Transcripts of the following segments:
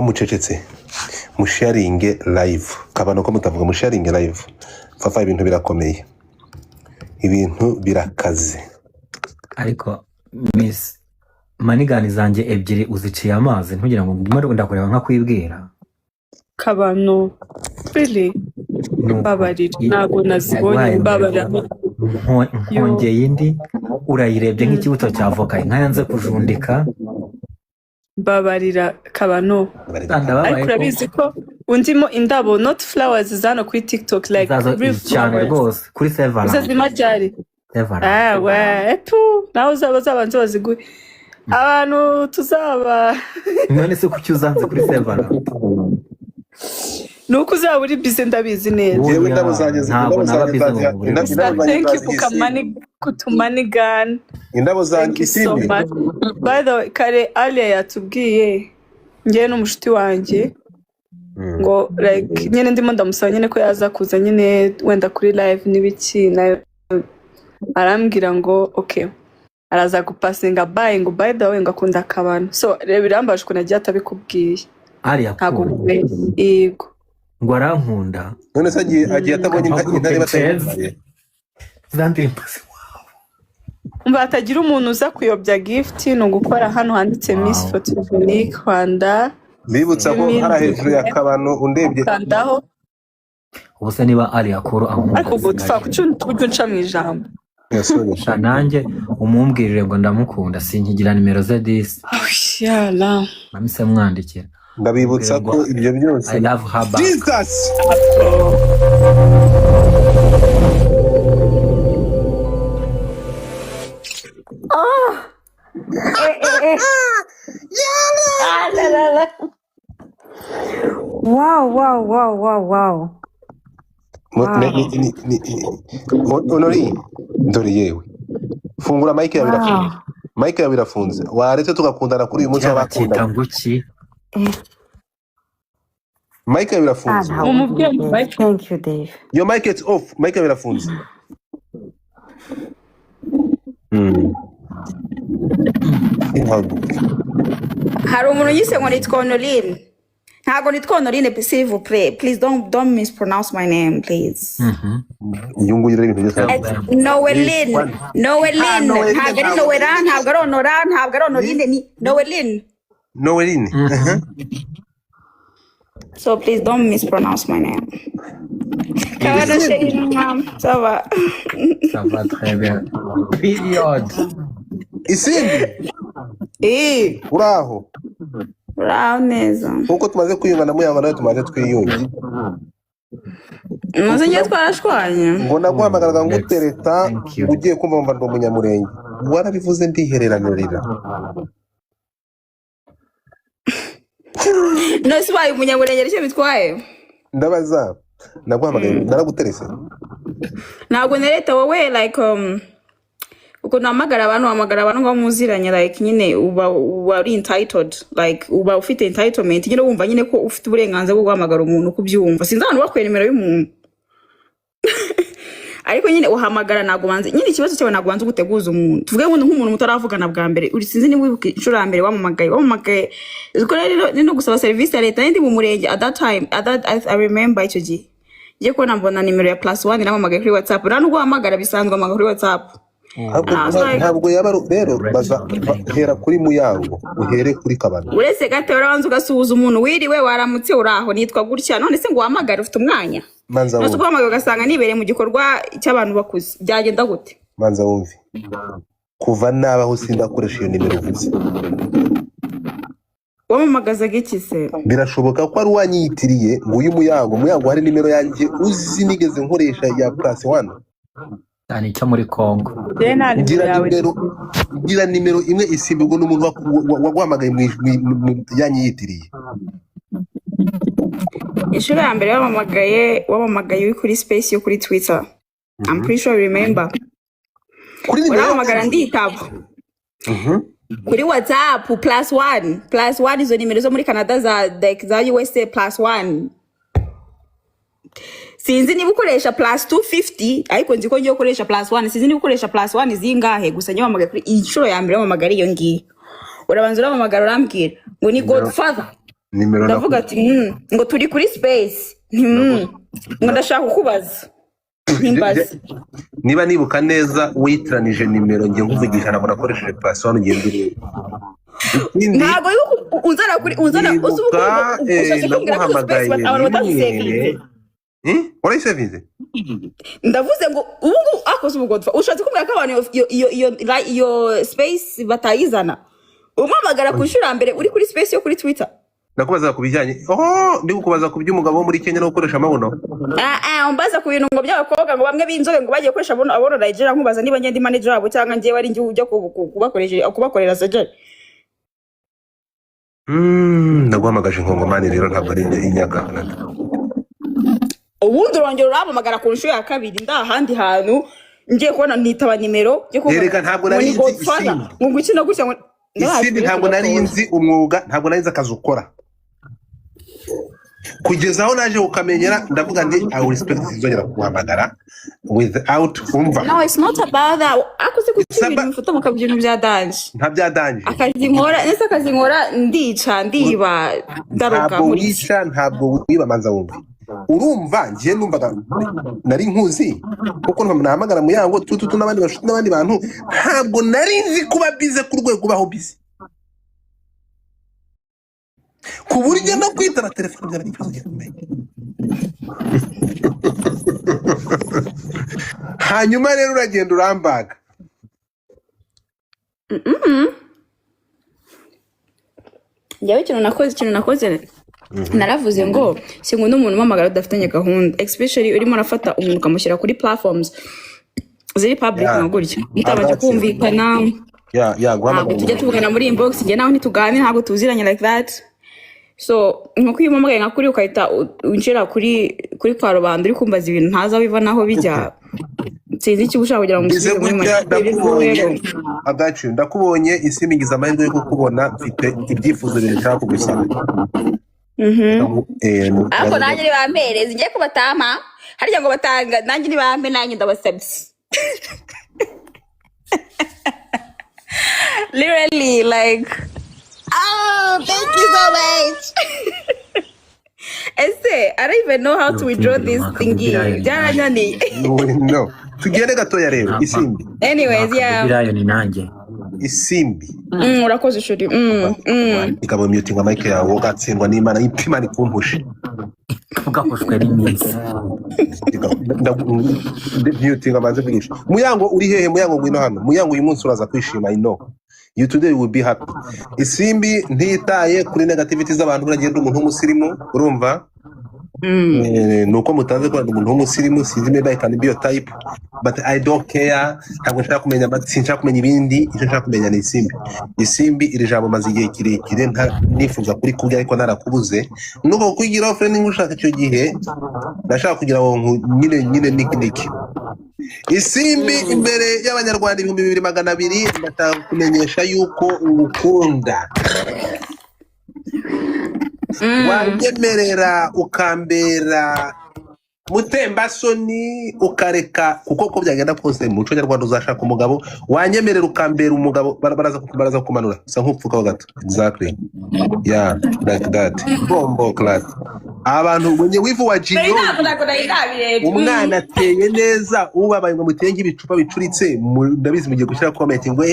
ko mucecetse musharinge live kabano ko mutavuga musharinge live fafa ibintu birakomeye ibintu birakaze ariko miss manigani zanje ebyiri uziciye amazi ntugira ngo ndimo ndakureba nka kwibwira kabano really babarira ntago nazibonye babarira nkongeye indi urayirebye nk'ikibuto cya voka inka yanze kujundika babarira kabano ariko urabizi ko undimo indabo not flowers zano kuri TikTok like real flowers kuri Sevara uzazimajari we etu naho zabanze baziguye abantu tuzaba none se kuki uzanze kuri Sevara nuko uzaba uri busy ndabizi neza yewe indabo zanjye thank you kutumanigana indabo zanjye isimbi by the way kare Alia yatubwiye ngiye n'umushuti wanjye ngo like nyene ndimo ndamusaba nyene ko yaza kuza nyene wenda kuri live n'ibiki nayo arambwira ngo okay araza gupasinga bye ngo by the way ngo akunda akabano so reba birambaje ko nagiye atabikubwiye Alia yego ngo arankunda none se agiye atabonye intare bateye zandirimbo umva atagira umuntu uza kuyobya gift no gukora hano handitse Miss Photogenic Rwanda bibutsa ko hari hejuru ya kabano undebye kandaho ubuse niba ari akoro aho ariko gutfa kucyo nca mu ijambo yasoresha nanjye umumbwirire ngo ndamukunda sinkigira nimero ze 10 yala namise mwandikira ndabibutsa ko ibyo byose I love her back. Jesus Wow. Honori ndori yewe fungura mic yawe irafunze mic yawe irafunze waretse tugakundana kuri uyu munsi w'abakundana nguki mic yawe irafunze Thank you, Dave. your mic is off mic yawe irafunze hari umuntu yise ngo nitwa Honorine ntago nitwa Honorine s'il vous plaît please don't mispronounce my name please yungu yire ibintu byose Noeline ntabwo ari Noelan ntabwo ari Honoran ntabwo ari Honorine ni Noeline so please don't mispronounce my name kabana sheri mama ça va très bien period isimbi uraho neza kuko tumaze kwiyungana muyanga nawe tumaze twiyunge maze njye twarashwanye ngo naguhamagaraga ngutereta ugiye kumva mva ndo umunyamurenge warabivuze ndihereranurira no sibaye umunyamurenge aricyo bitwaye ndabaza naguhamagaye naraguterese ntabwo nereta wowe like uko namagara abantu ngo muziranye like nyine uba uri entitled like uba ufite entitlement nyine wumva nyine ko ufite uburenganzira bwo guhamagara umuntu kubyumva sinzi abantu bakwera nimero y'umuntu ariko nyine uhamagara nago banze nyine ikibazo cyawe nago banze guteguza umuntu tuvuge ngo nk'umuntu mutaravugana bwa mbere uri sinzi ni wibuka inshuro ya mbere wamamagaye uko rero no gusaba service ya leta ndi mu murenge at that time I remember icyo gihe ngiye kubona mbona nimero ya +1 namamagaye kuri WhatsApp nta nubwo uhamagara bisanzwe amagara kuri WhatsApp ntabwo yaba rero baza hera kuri muyango uhere kuri kabano uretse gato urabanza ugasuhuza umuntu wiriwe waramutse uraho nitwa gutya none se ngo uhamagare ufite umwanya manza wumve uhamagara ugasanga nibereye mu gikorwa cy'abantu bakuze byagenda gute manza wumve kuva nabaho sindakoresha iyo nimero uvuze wamamagazaga iki se birashoboka ko ari wanyitiriye ngo uyu muyango hari nimero yanjye uzi nigeze nkoresha ya +1 cyane cyo muri Kongo gira nimero imwe isimbirwa n'umuntu waguhamagaye yanyitiriye inshuro ya mbere wamamagaye uri kuri space yo kuri Twitter I'm pretty sure remember wamamagara nditaba kuri WhatsApp +1 izo nimero zo muri Canada za USA +1 sinzi niba ukoresha +250 ariko nzi ko ngiye gukoresha +1 sinzi niba ukoresha +1 zingahe gusa nyo wamamagaye kuri inshuro ya mbere wamamagara iyo ngiye urabanza uramamagara urambwira ngo ni Godfather nimero ndavuga ati ngo turi kuri space ngo ndashaka kukubaza ntimbaze niba nibuka neza witiranije nimero ngiye nkuvugisha nabona akoresheje password ugenda ureba ntabwo unzana kuri unzana usubuka naguhamagaye abantu batazisevinze warayisevinze ndavuze ngo ubu akoze ubugotwa ushatse kumbwira ko abantu iyo space batayizana umamagara ku nshuro mbere uri kuri space yo kuri Twitter ndakubaza ku bijyanye ndi kukubaza ku by'umugabo wo muri Kenya no gukoresha amabuno umbaza ku bintu ngo by'abakobwa ngo bamwe b'inzobe ngo bagiye gukoresha abono Nigeria nkubaza niba ngende manager wabo cyangwa ngiye wari ngiye ujya kubakorera surgery ndaguhamagaje inkongomani rero ntabwo ari inyakana ubundi urongera uramamagara ku nshuro ya kabiri ndahandi hantu ngiye kubona nitaba nimero yo kuvuga reka ntabwo nari nzi ngo gukina gutya ngo Isimbi ntabwo nari nzi umwuga ntabwo nari nzi akazi ukora kugeza aho naje ukamenyera ndavuga ndi I will respect izongera kuhamagara without umva no it's not about that akuze kucyibintu mfuta mu kabintu bya danje nta bya danje akazi nkora ndica ndiba daruka muri wica ntabwo wiba manza wumva urumva ngiye numvaga nari nkuzi kuko nahamagara mu yango tutu n'abandi bashuti n'abandi bantu ntabwo nari nzi kuba bize ku rwego baho bize ku buryo no kwitana telefone byaba ari ikibazo gikomeye hanyuma rero uragenda urambaga njyewe ikintu nakoze naravuze ngo sinkunda umuntu umamagara udafitanye gahunda especially urimo urafata umuntu ukamushyira kuri platforms ziri public nka gutya mutabanje kumvikana ntabwo tujya tuvugana muri inbox njye nawe ntituganire ntabwo tuziranye like that so nkuko iyo umamagaye nka kuri ukahita winjira kuri kwa rubanda uri kumbaza ibintu ntaza biva naho bijya sinzi icyo ushaka kugira ngo musubize muri ndakubonye Isimbi ngize amahirwe yo kukubona mfite ibyifuzo bishaka kugusaba ariko nanjye nibampereza ngiye kubatama harya ngo batanga nanjye nibampe nanjye ndabasabye literally like thank you so much I don't even know how to withdraw this thingy byarananiye no tugende gatoya rero Isimbi anyways birayo ni nanjye Isimbi urakoze ishuri ikaba muting mic yawe ugatsindwa n'Imana ipimana ikumpushe ugakoshwe n'iminsi muting amaze kwigisha Muyango uri hehe Muyango ngwino hano Muyango uyu munsi uraza kwishima you today will be happy Isimbi ntitaye kuri negativity z'abantu uragenda umuntu w'umusirimu urumva nuko mutanze ko umuntu w'umusirimu sinzi maybe I can be your type but I don't care ntabwo nshaka kumenya sinshaka kumenya ibindi icyo nshaka kumenya ni Isimbi iri jambo maze igihe kirekire nifuza kuri kubya ariko narakubuze nuko kugira friend ngushaka icyo gihe ndashaka kugira ngo nyine niki Isimbi imbere y'abanyarwanda 2200 ndashaka kumenyesha yuko ubukunda wanyemerera ukambera mutembasoni ukareka kuko ko byagenda kose mu muco nyarwanda uzashaka umugabo wanyemerera ukambera umugabo baraza kumanura sa nk'upfuka gato exactly like that bombo class abantu mwenye wivu wa jinyo umwana ateye neza ubabaye ngo mutenge ibicupa bicuritse ndabizi mugiye gushyira comment ngo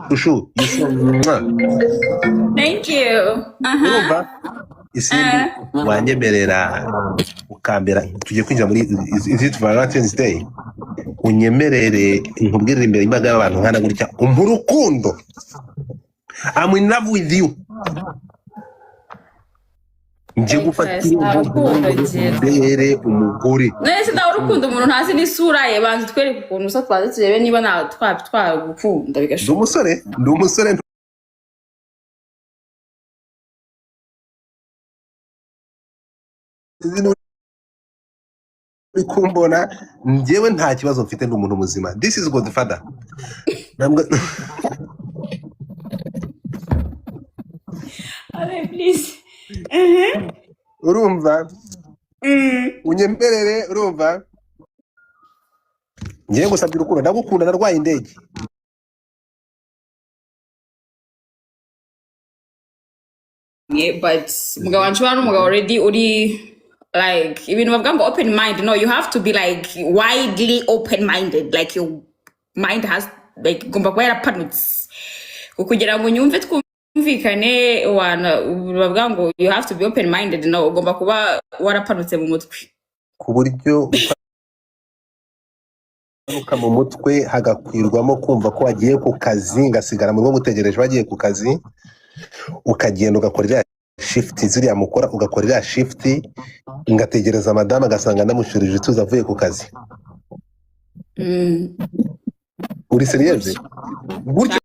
shushu thank you Isimbi wanyemerera ukambera tugiye kwinjira muri is Valentine's Day unyemerere nkubwirire imbere y'imbaga y'abantu nkana gutya umurukundo I'm in love with you nje gufatira imbere umugore nese ndaho urukundo umuntu ntazi n'isura ye banze twereke ukuntu usa twaze turebe niba na twagukunda bigashoboka ndi umusore kumbona njyewe nta kibazo mfite n'umuntu muzima this is Godfather please urumva unyemerere urumva ngiye gusabye urukundo ndagukunda narwaye indege but umugabo wanjye n'umugabo already uri like ibintu bavuga ngo open mind. No, you have to be like widely open minded, like your mind has like gomba kuba yarapanutse kugira ngo nyumve twumvikane. Bavuga ngo you have to be open minded. No, ugomba kuba warapanutse mu mutwe ku buryo ukanuka mu mutwe hagakwirwamo kumva ko wagiye ku kazi ngasigara mu rugo gutegereje bagiye ku kazi, ukagenda ugakorera shift ziriya mukora, ugakorera shift ngategereza madame agasanga ndamushurije tuza avuye ku kazi. Uri serious gutyo?